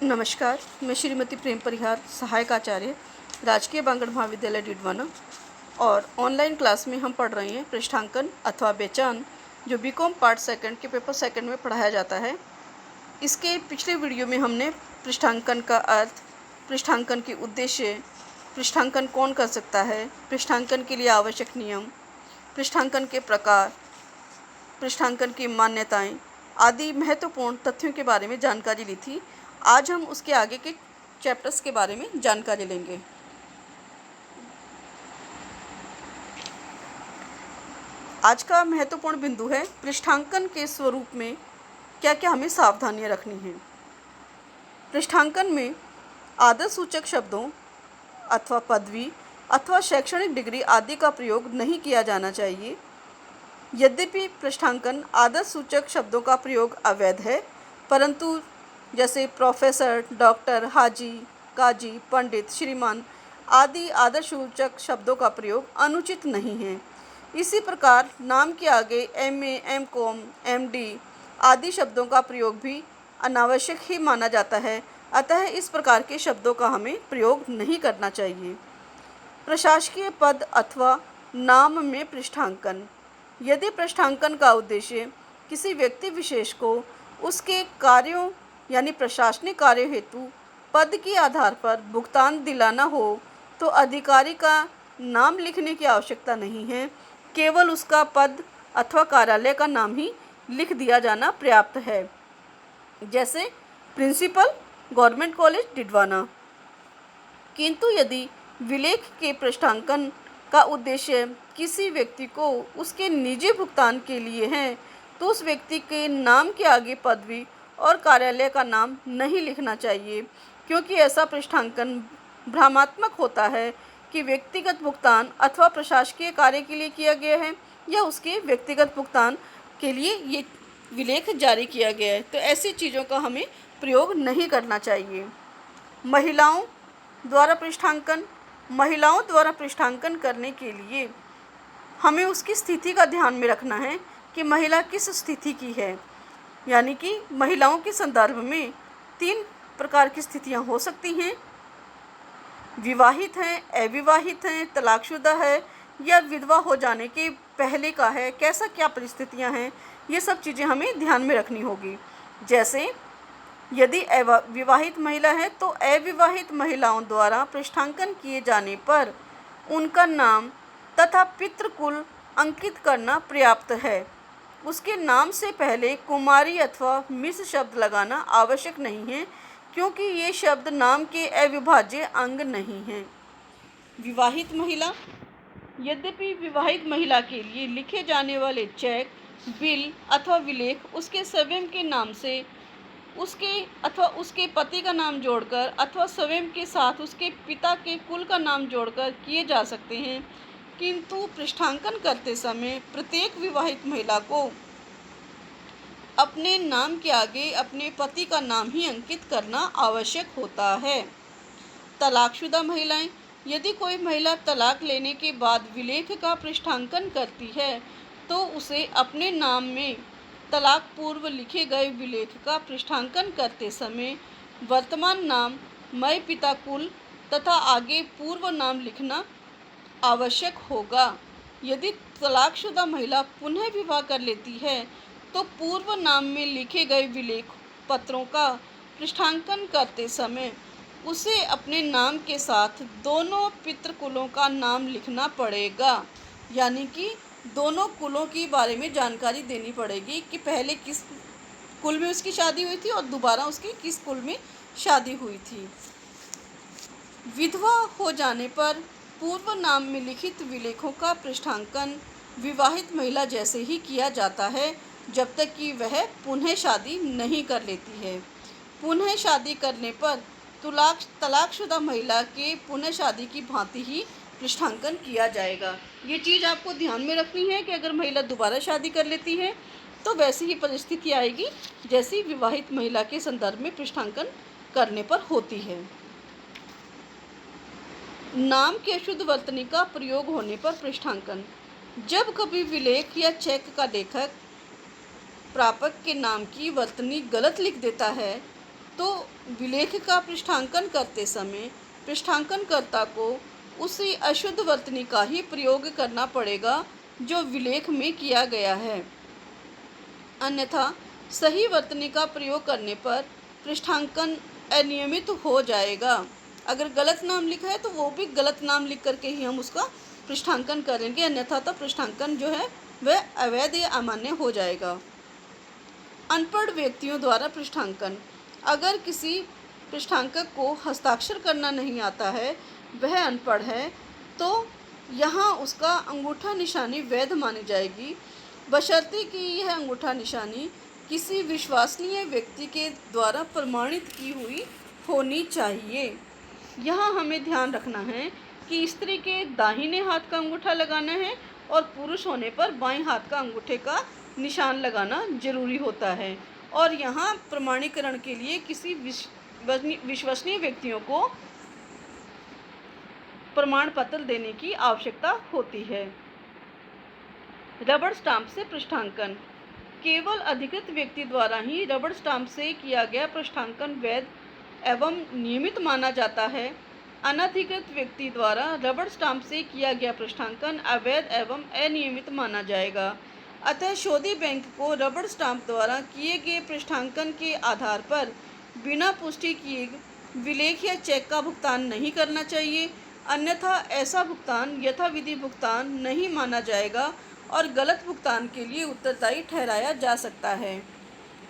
नमस्कार, मैं श्रीमती प्रेम परिहार, सहायक आचार्य, राजकीय बांगड़ महाविद्यालय डिडवाना। और ऑनलाइन क्लास में हम पढ़ रहे हैं पृष्ठांकन अथवा बेचान, जो बीकॉम पार्ट सेकंड के पेपर सेकंड में पढ़ाया जाता है। इसके पिछले वीडियो में हमने पृष्ठांकन का अर्थ, पृष्ठांकन के उद्देश्य, पृष्ठांकन कौन कर सकता है, पृष्ठांकन के लिए आवश्यक नियम, पृष्ठांकन के प्रकार, पृष्ठांकन की मान्यताएं आदि महत्वपूर्ण तथ्यों के बारे में जानकारी ली थी। आज हम उसके आगे के चैप्टर्स के बारे में जानकारी लेंगे। आज का महत्वपूर्ण बिंदु है पृष्ठांकन के स्वरूप में क्या क्या हमें सावधानियां रखनी हैं। पृष्ठांकन में आदर्शसूचक शब्दों अथवा पदवी अथवा शैक्षणिक डिग्री आदि का प्रयोग नहीं किया जाना चाहिए। यद्यपि पृष्ठांकन आदर्शसूचक शब्दों का प्रयोग अवैध है, परंतु जैसे प्रोफेसर, डॉक्टर, हाजी, काजी, पंडित, श्रीमान आदि आदर्शसूचक शब्दों का प्रयोग अनुचित नहीं है। इसी प्रकार नाम के आगे एमए, एमकॉम, एमडी आदि शब्दों का प्रयोग भी अनावश्यक ही माना जाता है। अतः इस प्रकार के शब्दों का हमें प्रयोग नहीं करना चाहिए। प्रशासकीय पद अथवा नाम में पृष्ठांकन। यदि पृष्ठांकन का उद्देश्य किसी व्यक्ति विशेष को उसके कार्यों यानी प्रशासनिक कार्य हेतु पद के आधार पर भुगतान दिलाना हो, तो अधिकारी का नाम लिखने की आवश्यकता नहीं है। केवल उसका पद अथवा कार्यालय का नाम ही लिख दिया जाना पर्याप्त है। जैसे प्रिंसिपल, गवर्नमेंट कॉलेज, डिडवाना। किंतु यदि विलेख के पृष्ठांकन का उद्देश्य किसी व्यक्ति को उसके निजी भुगतान के लिए है, तो उस व्यक्ति के नाम के आगे पदवी और कार्यालय का नाम नहीं लिखना चाहिए, क्योंकि ऐसा पृष्ठांकन भ्रमात्मक होता है कि व्यक्तिगत भुगतान अथवा प्रशासकीय कार्य के लिए किया गया है या उसके व्यक्तिगत भुगतान के लिए ये विलेख जारी किया गया है। तो ऐसी चीज़ों का हमें प्रयोग नहीं करना चाहिए। महिलाओं द्वारा पृष्ठांकन। महिलाओं द्वारा पृष्ठांकन करने के लिए हमें उसकी स्थिति का ध्यान में रखना है कि महिला किस स्थिति की है। यानी कि महिलाओं के संदर्भ में 3 प्रकार की स्थितियां हो सकती हैं। विवाहित हैं, अविवाहित हैं, तलाकशुदा है या विधवा हो जाने के पहले का है, कैसा क्या परिस्थितियां हैं, ये सब चीज़ें हमें ध्यान में रखनी होगी। जैसे यदि विवाहित महिला है तो अविवाहित महिलाओं द्वारा पृष्ठांकन किए जाने पर उनका नाम तथा पितृकुल अंकित करना पर्याप्त है। उसके नाम से पहले कुमारी अथवा मिस शब्द लगाना आवश्यक नहीं है, क्योंकि ये शब्द नाम के अविभाज्य अंग नहीं हैं। विवाहित महिला। यद्यपि विवाहित महिला के लिए लिखे जाने वाले चेक, बिल अथवा विलेख उसके स्वयं के नाम से उसके अथवा उसके पति का नाम जोड़कर अथवा स्वयं के साथ उसके पिता के कुल का नाम जोड़कर किए जा सकते हैं, किंतु पृष्ठांकन करते समय प्रत्येक विवाहित महिला को अपने नाम के आगे अपने पति का नाम ही अंकित करना आवश्यक होता है। तलाकशुदा महिलाएं। यदि कोई महिला तलाक लेने के बाद विलेख का पृष्ठांकन करती है, तो उसे अपने नाम में तलाक पूर्व लिखे गए विलेख का पृष्ठांकन करते समय वर्तमान नाम, मय पिता कुल तथा आगे पूर्व नाम लिखना आवश्यक होगा। यदि तलाकशुदा महिला पुनः विवाह कर लेती है, तो पूर्व नाम में लिखे गए विलेख पत्रों का पृष्ठांकन करते समय उसे अपने नाम के साथ दोनों पितृकुलों का नाम लिखना पड़ेगा। यानी कि दोनों कुलों के बारे में जानकारी देनी पड़ेगी कि पहले किस कुल में उसकी शादी हुई थी और दोबारा उसकी किस कुल में शादी हुई थी। विधवा हो जाने पर पूर्व नाम में लिखित विलेखों का पृष्ठांकन विवाहित महिला जैसे ही किया जाता है, जब तक कि वह पुनः शादी नहीं कर लेती है। पुनः शादी करने पर तलाकशुदा महिला के पुनः शादी की भांति ही पृष्ठांकन किया जाएगा। ये चीज़ आपको ध्यान में रखनी है कि अगर महिला दोबारा शादी कर लेती है तो वैसी ही परिस्थिति आएगी जैसी विवाहित महिला के संदर्भ में पृष्ठांकन करने पर होती है। नाम के अशुद्ध वर्तनी का प्रयोग होने पर पृष्ठांकन। जब कभी विलेख या चेक का लेखक प्रापक के नाम की वर्तनी गलत लिख देता है, तो विलेख का पृष्ठांकन करते समय पृष्ठांकनकर्ता को उसी अशुद्ध वर्तनी का ही प्रयोग करना पड़ेगा जो विलेख में किया गया है, अन्यथा सही वर्तनी का प्रयोग करने पर पृष्ठांकन अनियमित हो जाएगा। अगर गलत नाम लिखा है तो वो भी गलत नाम लिख करके ही हम उसका पृष्ठांकन करेंगे, अन्यथा तो पृष्ठांकन जो है वह अवैध या अमान्य हो जाएगा। अनपढ़ व्यक्तियों द्वारा पृष्ठांकन। अगर किसी पृष्ठांकक को हस्ताक्षर करना नहीं आता है, वह अनपढ़ है, तो यहाँ उसका अंगूठा निशानी वैध मानी जाएगी, बशर्ते कि यह अंगूठा निशानी किसी विश्वसनीय व्यक्ति के द्वारा प्रमाणित की हुई होनी चाहिए। यहाँ हमें ध्यान रखना है कि स्त्री के दाहिने हाथ का अंगूठा लगाना है और पुरुष होने पर बाएं हाथ का अंगूठे का निशान लगाना जरूरी होता है, और यहाँ प्रमाणीकरण के लिए किसी विश्वसनीय व्यक्तियों को प्रमाण पत्र देने की आवश्यकता होती है। रबड़ स्टाम्प से पृष्ठांकन। केवल अधिकृत व्यक्ति द्वारा ही रबड़ स्टाम्प से किया गया पृष्ठांकन वैध एवं नियमित माना जाता है। अनधिकृत व्यक्ति द्वारा रबड़ स्टाम्प से किया गया पृष्ठांकन अवैध एवं अनियमित माना जाएगा। अतः शोधी बैंक को रबड़ स्टाम्प द्वारा किए गए पृष्ठांकन के आधार पर बिना पुष्टि किए विलेख या चेक का भुगतान नहीं करना चाहिए, अन्यथा ऐसा भुगतान यथाविधि भुगतान नहीं माना जाएगा और गलत भुगतान के लिए उत्तरदायी ठहराया जा सकता है।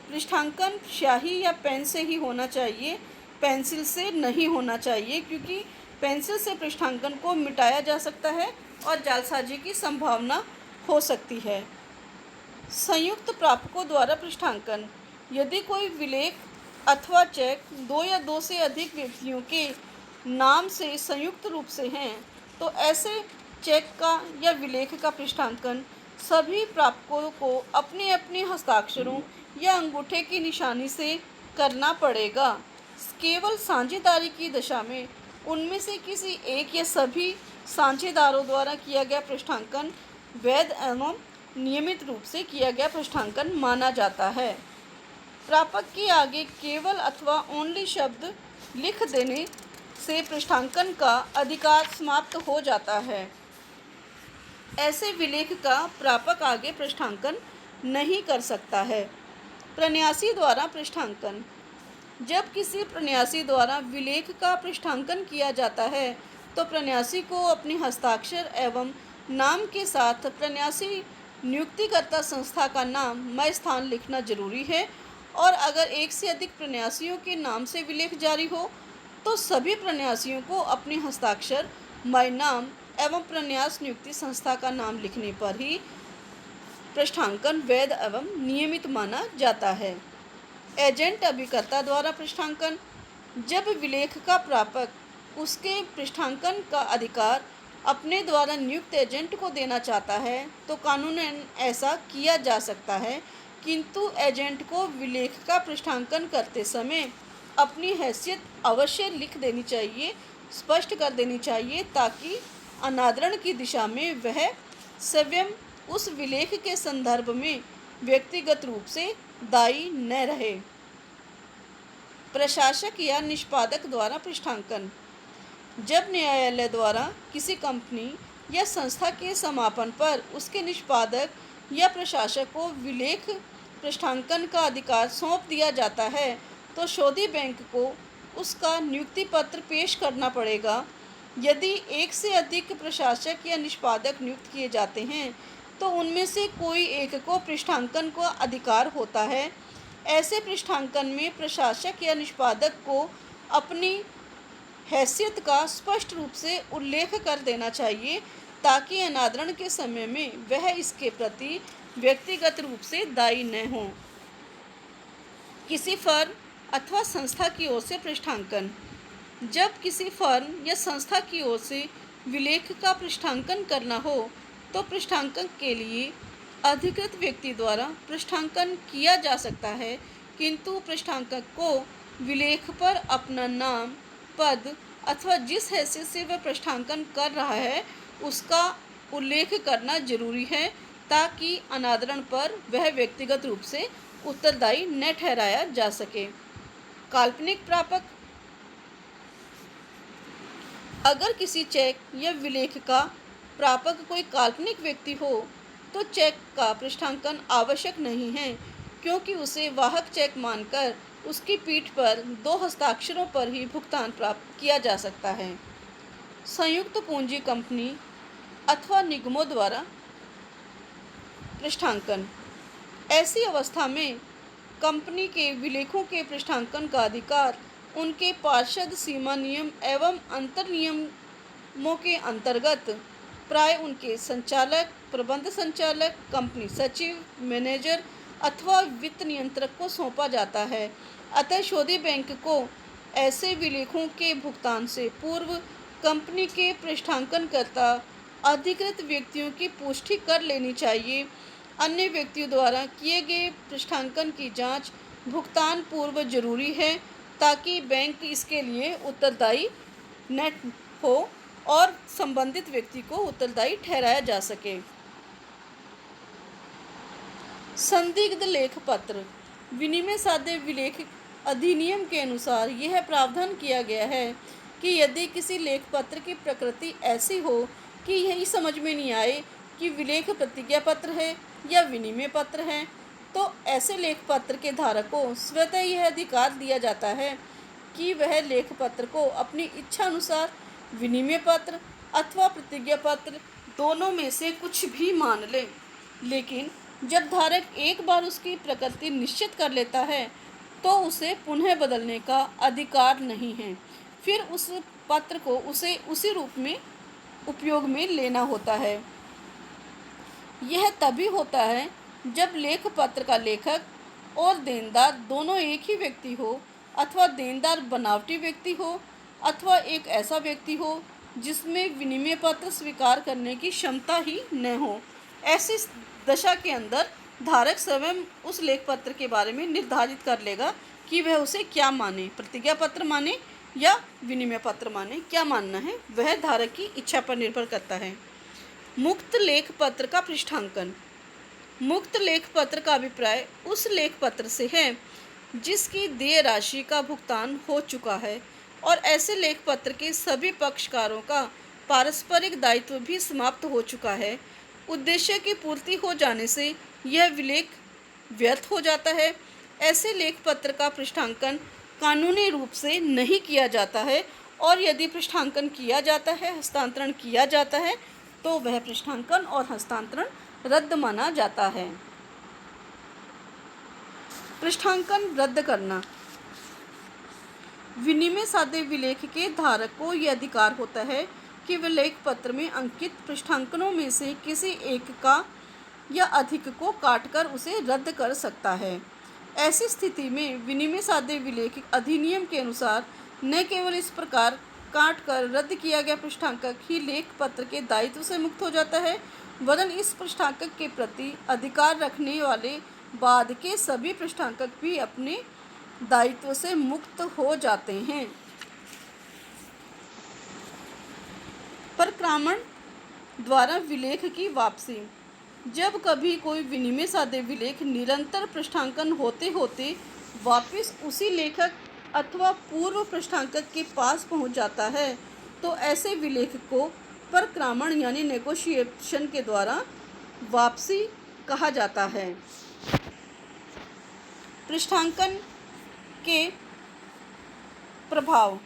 पृष्ठांकन स्याही या पेन से ही होना चाहिए, पेंसिल से नहीं होना चाहिए, क्योंकि पेंसिल से पृष्ठांकन को मिटाया जा सकता है और जालसाजी की संभावना हो सकती है। संयुक्त प्रापकों द्वारा पृष्ठांकन। यदि कोई विलेख अथवा चेक दो या दो से अधिक व्यक्तियों के नाम से संयुक्त रूप से हैं, तो ऐसे चेक का या विलेख का पृष्ठांकन सभी प्रापकों को अपने अपने हस्ताक्षरों या अंगूठे की निशानी से करना पड़ेगा। केवल साझेदारी की दशा में उनमें से किसी एक या सभी साझेदारों द्वारा किया गया पृष्ठांकन वैध एवं नियमित रूप से किया गया पृष्ठांकन माना जाता है। प्रापक के आगे केवल अथवा ओनली शब्द लिख देने से पृष्ठांकन का अधिकार समाप्त हो जाता है। ऐसे विलेख का प्रापक आगे पृष्ठांकन नहीं कर सकता है। प्रन्यासी द्वारा पृष्ठांकन। जब किसी प्रन्यासी द्वारा विलेख का पृष्ठांकन किया जाता है, तो प्रन्यासी को अपने हस्ताक्षर एवं नाम के साथ प्रन्यासी नियुक्तिकर्ता संस्था का नाम मय स्थान लिखना जरूरी है, और अगर एक से अधिक प्रन्यासियों के नाम से विलेख जारी हो, तो सभी प्रन्यासियों को अपने हस्ताक्षर मय नाम एवं प्रन्यास नियुक्ति संस्था का नाम लिखने पर ही पृष्ठांकन वैध एवं नियमित माना जाता है। एजेंट अभिकर्ता द्वारा पृष्ठांकन। जब विलेख का प्रापक उसके पृष्ठांकन का अधिकार अपने द्वारा नियुक्त एजेंट को देना चाहता है, तो कानूनन ऐसा किया जा सकता है, किंतु एजेंट को विलेख का पृष्ठांकन करते समय अपनी हैसियत अवश्य लिख देनी चाहिए, स्पष्ट कर देनी चाहिए, ताकि अनादरण की दिशा में वह स्वयं उस विलेख के संदर्भ में व्यक्तिगत रूप से दायी न रहे। प्रशासक या निष्पादक द्वारा पृष्ठांकन। जब न्यायालय द्वारा किसी कंपनी या संस्था के समापन पर उसके निष्पादक या प्रशासक को विलेख पृष्ठांकन का अधिकार सौंप दिया जाता है, तो शोधी बैंक को उसका नियुक्ति पत्र पेश करना पड़ेगा। यदि एक से अधिक प्रशासक या निष्पादक नियुक्त किए जाते हैं, तो उनमें से कोई एक को पृष्ठांकन का अधिकार होता है। ऐसे पृष्ठांकन में प्रशासक या निष्पादक को अपनी हैसियत का स्पष्ट रूप से उल्लेख कर देना चाहिए, ताकि अनादरण के समय में वह इसके प्रति व्यक्तिगत रूप से दायी न हो। किसी फर्म अथवा संस्था की ओर से पृष्ठांकन। जब किसी फर्म या संस्था की ओर से विलेख का पृष्ठांकन करना हो, तो पृष्ठांकन के लिए अधिकृत व्यक्ति द्वारा पृष्ठांकन किया जा सकता है, किंतु पृष्ठांकक को विलेख पर अपना नाम, पद अथवा जिस हैसियत से वह पृष्ठांकन कर रहा है उसका उल्लेख करना जरूरी है, ताकि अनादरण पर वह व्यक्तिगत रूप से उत्तरदायी न ठहराया जा सके। काल्पनिक प्रापक, अगर किसी चेक या विलेख का प्रापक कोई काल्पनिक व्यक्ति हो तो चेक का पृष्ठांकन आवश्यक नहीं है, क्योंकि उसे वाहक चेक मानकर उसकी पीठ पर 2 हस्ताक्षरों पर ही भुगतान प्राप्त किया जा सकता है। संयुक्त पूंजी कंपनी अथवा निगमों द्वारा पृष्ठांकन। ऐसी अवस्था में कंपनी के विलेखों के पृष्ठांकन का अधिकार उनके पार्षद सीमा नियम एवं अंतर नियमों के अंतर्गत प्राय उनके संचालक, प्रबंध संचालक, कंपनी सचिव, मैनेजर अथवा वित्त नियंत्रक को सौंपा जाता है। अतः शोधी बैंक को ऐसे विलेखों के भुगतान से पूर्व कंपनी के पृष्ठांकनकर्ता अधिकृत व्यक्तियों की पुष्टि कर लेनी चाहिए। अन्य व्यक्तियों द्वारा किए गए पृष्ठांकन की जांच भुगतान पूर्व जरूरी है, ताकि बैंक इसके लिए उत्तरदायी न हो और संबंधित व्यक्ति को उत्तरदायी ठहराया जा सके। संदिग्ध लेख पत्र। विनिमय साध्य विलेख अधिनियम के अनुसार यह प्रावधान किया गया है कि यदि किसी लेख पत्र की प्रकृति ऐसी हो कि यही समझ में नहीं आए कि विलेख प्रतिज्ञा पत्र है या विनिमय पत्र है, तो ऐसे लेख पत्र के धारक को स्वतः यह अधिकार दिया जाता है कि वह लेख पत्र को अपनी इच्छा अनुसार विनिमय पत्र अथवा प्रतिज्ञा पत्र दोनों में से कुछ भी मान ले। लेकिन जब धारक एक बार उसकी प्रकृति निश्चित कर लेता है तो उसे पुनः बदलने का अधिकार नहीं है। फिर उस पत्र को उसे उसी रूप में उपयोग में लेना होता है। यह तभी होता है जब लेख पत्र का लेखक और देनदार दोनों एक ही व्यक्ति हो, अथवा देनदार बनावटी व्यक्ति हो, अथवा एक ऐसा व्यक्ति हो जिसमें विनिमय पत्र स्वीकार करने की क्षमता ही न हो। ऐसी दशा के अंदर धारक स्वयं उस लेख पत्र के बारे में निर्धारित कर लेगा कि वह उसे क्या माने, प्रतिज्ञा पत्र माने या विनिमय पत्र माने। क्या मानना है वह धारक की इच्छा पर निर्भर करता है। मुक्त लेख पत्र का पृष्ठांकन। मुक्त लेख पत्र का अभिप्राय उस लेख पत्र से है जिसकी देय राशि का भुगतान हो चुका है और ऐसे लेख पत्र के सभी पक्षकारों का पारस्परिक दायित्व भी समाप्त हो चुका है। उद्देश्य की पूर्ति हो जाने से यह विलेख व्यर्थ हो जाता है। ऐसे लेख पत्र का पृष्ठांकन कानूनी रूप से नहीं किया जाता है, और यदि पृष्ठांकन किया जाता है, हस्तांतरण किया जाता है, तो वह पृष्ठांकन और हस्तांतरण रद्द माना जाता है। पृष्ठांकन रद्द करना। विनिमय साध्य विलेख के धारक को यह अधिकार होता है कि वह लेख पत्र में अंकित पृष्ठांकनों में से किसी एक का या अधिक को काटकर उसे रद्द कर सकता है। ऐसी स्थिति में विनिमय साध्य विलेख अधिनियम के अनुसार न केवल इस प्रकार काटकर रद्द किया गया पृष्ठांकक ही लेख पत्र के दायित्व से मुक्त हो जाता है, वरन इस पृष्ठांकक के प्रति अधिकार रखने वाले बाद के सभी पृष्ठांकक भी अपने दायित्व से मुक्त हो जाते हैं। परक्रामण द्वारा विलेख की वापसी। जब कभी कोई विनिमय साध्य विलेख निरंतर पृष्ठांकन होते होते वापस उसी लेखक अथवा पूर्व पृष्ठांकक के पास पहुंच जाता है, तो ऐसे विलेख को परक्रामण यानी नेगोशिएशन के द्वारा वापसी कहा जाता है। पृष्ठांकन के प्रभाव।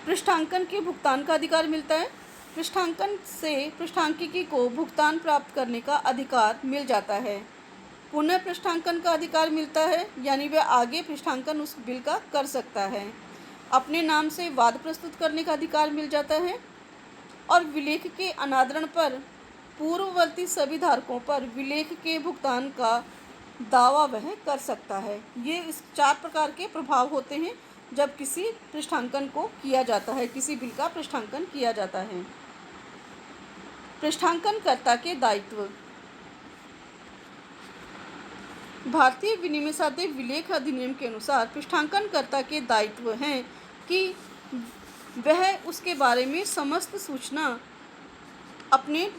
पृष्ठांकन के भुगतान का अधिकार मिलता है। पृष्ठांकन से पृष्ठांकिकी को भुगतान प्राप्त करने का अधिकार मिल जाता है। पुनः पृष्ठांकन का अधिकार मिलता है, यानी वह आगे पृष्ठांकन उस बिल का कर सकता है। अपने नाम से वाद प्रस्तुत करने का अधिकार मिल जाता है, और विलेख के अनादरण पर पूर्ववर्ती सभी धारकों पर विलेख के भुगतान का दावा वह कर सकता है। ये इस 4 प्रकार के प्रभाव होते हैं जब किसी पृष्ठांकन को किया जाता है, किसी बिल का पृष्ठांकन किया जाता है। पृष्ठांकनकर्ता के दायित्व। भारतीय विनिमय साध्य विलेख अधिनियम के अनुसार पृष्ठांकनकर्ता के दायित्व हैं कि वह उसके बारे में समस्त सूचना अपने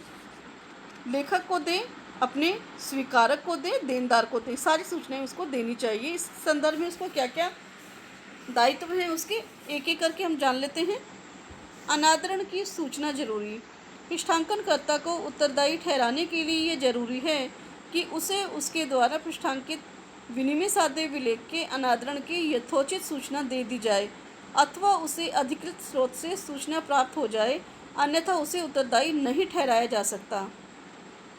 लेखक को दे अपने स्वीकारक को दे, देनदार को दे, सारी सूचनाएं उसको देनी चाहिए। इस संदर्भ में उसको क्या क्या दायित्व हैं उसके एक एक करके हम जान लेते हैं। अनादरण की सूचना जरूरी। पृष्ठांकनकर्ता को उत्तरदायी ठहराने के लिए ये जरूरी है कि उसे उसके द्वारा पृष्ठांकित विनिमय साधे विलेख के अनादरण की यथोचित सूचना दे दी जाए अथवा उसे अधिकृत स्रोत से सूचना प्राप्त हो जाए, अन्यथा उसे उत्तरदायी नहीं ठहराया जा सकता।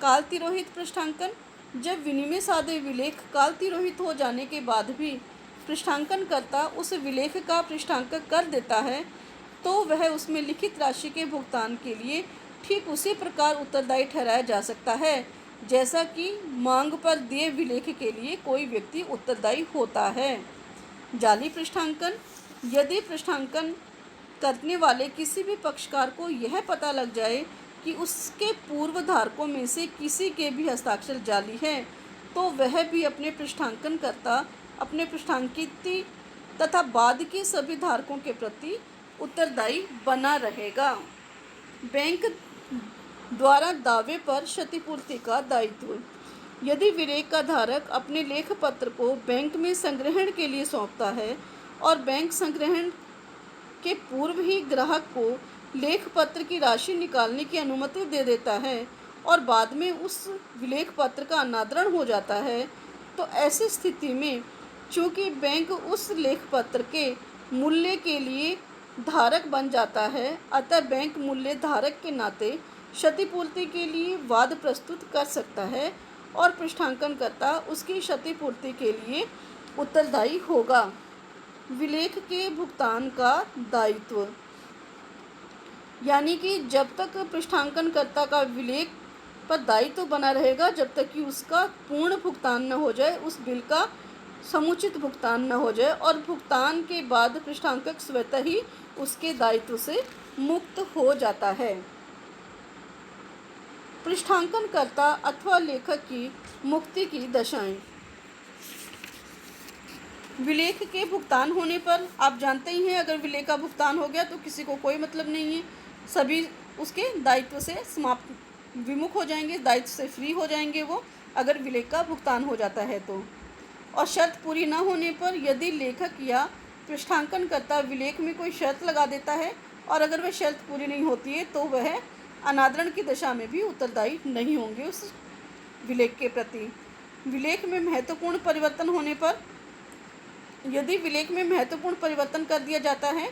कालतिरोहित पृष्ठांकन। जब विनिमय साधे विलेख कालतिरोहित हो जाने के बाद भी पृष्ठांकनकर्ता उस विलेख का पृष्ठांकन कर देता है तो वह उसमें लिखित राशि के भुगतान के लिए ठीक उसी प्रकार उत्तरदायी ठहराया जा सकता है जैसा कि मांग पर दिए विलेख के लिए कोई व्यक्ति उत्तरदायी होता है। जाली पृष्ठांकन। यदि पृष्ठांकन करने वाले किसी भी पक्षकार को यह पता लग जाए कि उसके पूर्व धारकों में से किसी के भी हस्ताक्षर जाली हैं, तो वह भी अपने पृष्ठांकनकर्ता, अपने पृष्ठांकित तथा बाद के सभी धारकों के प्रति उत्तरदायी बना रहेगा। बैंक द्वारा दावे पर क्षतिपूर्ति का दायित्व। यदि विलेख का धारक अपने लेख पत्र को बैंक में संग्रहण के लिए सौंपता है और बैंक संग्रहण के पूर्व ही ग्राहक को लेख पत्र की राशि निकालने की अनुमति दे देता है और बाद में उस विलेख पत्र का अनादरण हो जाता है, तो ऐसी स्थिति में चूँकि बैंक उस लेख पत्र के मूल्य के लिए धारक बन जाता है, अतः बैंक मूल्य धारक के नाते क्षतिपूर्ति के लिए वाद प्रस्तुत कर सकता है और पृष्ठांकनकर्ता उसकी क्षतिपूर्ति के लिए उत्तरदायी होगा। विलेख के भुगतान का दायित्व। यानी कि जब तक पृष्ठांकनकर्ता का विलेख पर दायित्व बना रहेगा, जब तक कि उसका पूर्ण भुगतान न हो जाए, उस बिल का समुचित भुगतान न हो जाए, और भुगतान के बाद पृष्ठांकक स्वतः ही उसके दायित्व से मुक्त हो जाता है। पृष्ठांकनकर्ता अथवा लेखक की मुक्ति की दशाएं। विलेख के भुगतान होने पर आप जानते ही हैं, अगर विलेख का भुगतान हो गया तो किसी को कोई मतलब नहीं है, सभी उसके दायित्व से समाप्त विमुख हो जाएंगे, दायित्व से फ्री हो जाएंगे वो, अगर विलेख का भुगतान हो जाता है तो। और शर्त पूरी न होने पर यदि लेखक या पृष्ठांकनकर्ता विलेख में कोई शर्त लगा देता है और अगर वह शर्त पूरी नहीं होती है तो वह अनादरण की दशा में भी उत्तरदायी नहीं होंगे उस विलेख के प्रति। विलेख में महत्वपूर्ण परिवर्तन होने पर, यदि विलेख में महत्वपूर्ण परिवर्तन कर दिया जाता है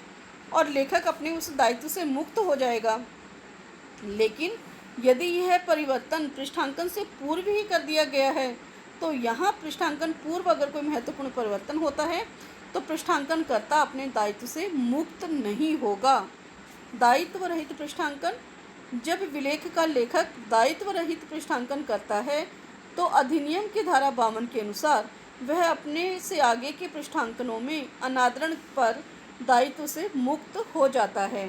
और लेखक अपने उस दायित्व से मुक्त हो जाएगा, लेकिन यदि यह परिवर्तन पृष्ठांकन से पूर्व ही कर दिया गया है, तो यहाँ पृष्ठांकन पूर्व अगर कोई महत्वपूर्ण परिवर्तन होता है तो पृष्ठांकनकर्ता अपने दायित्व से मुक्त नहीं होगा। दायित्व रहित पृष्ठांकन। जब विलेख का लेखक दायित्व रहित पृष्ठांकन करता है तो अधिनियम की धारा 52 के अनुसार वह अपने से आगे के पृष्ठांकनों में अनादरण पर दायित्व से मुक्त हो जाता है।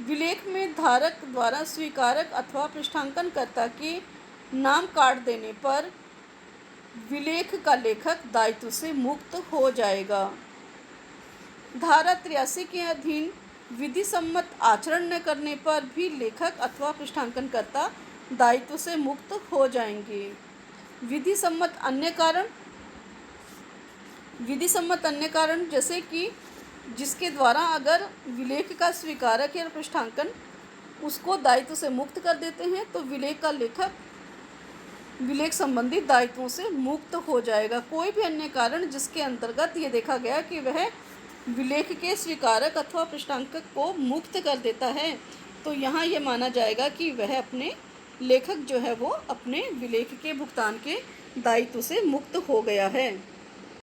विलेख में धारक द्वारा स्वीकारक अथवा पृष्ठांकनकर्ता के नाम काट देने पर विलेख का लेखक दायित्व से मुक्त हो जाएगा। धारा 83 के अधीन विधि सम्मत आचरण न करने पर भी लेखक अथवा पृष्ठांकनकर्ता दायित्व से मुक्त हो जाएंगे। विधि सम्मत अन्य कारण। विधि सम्मत अन्य कारण जैसे कि जिसके द्वारा अगर विलेख का स्वीकारक या पृष्ठांकन उसको दायित्व से मुक्त कर देते हैं तो विलेख का लेखक विलेख संबंधी दायित्वों से मुक्त हो जाएगा। कोई भी अन्य कारण जिसके अंतर्गत ये देखा गया कि वह विलेख के स्वीकारक अथवा पृष्ठांकक को मुक्त कर देता है, तो यहाँ ये माना जाएगा कि वह अपने लेखक जो है वो अपने विलेख के भुगतान के दायित्व से मुक्त हो गया है।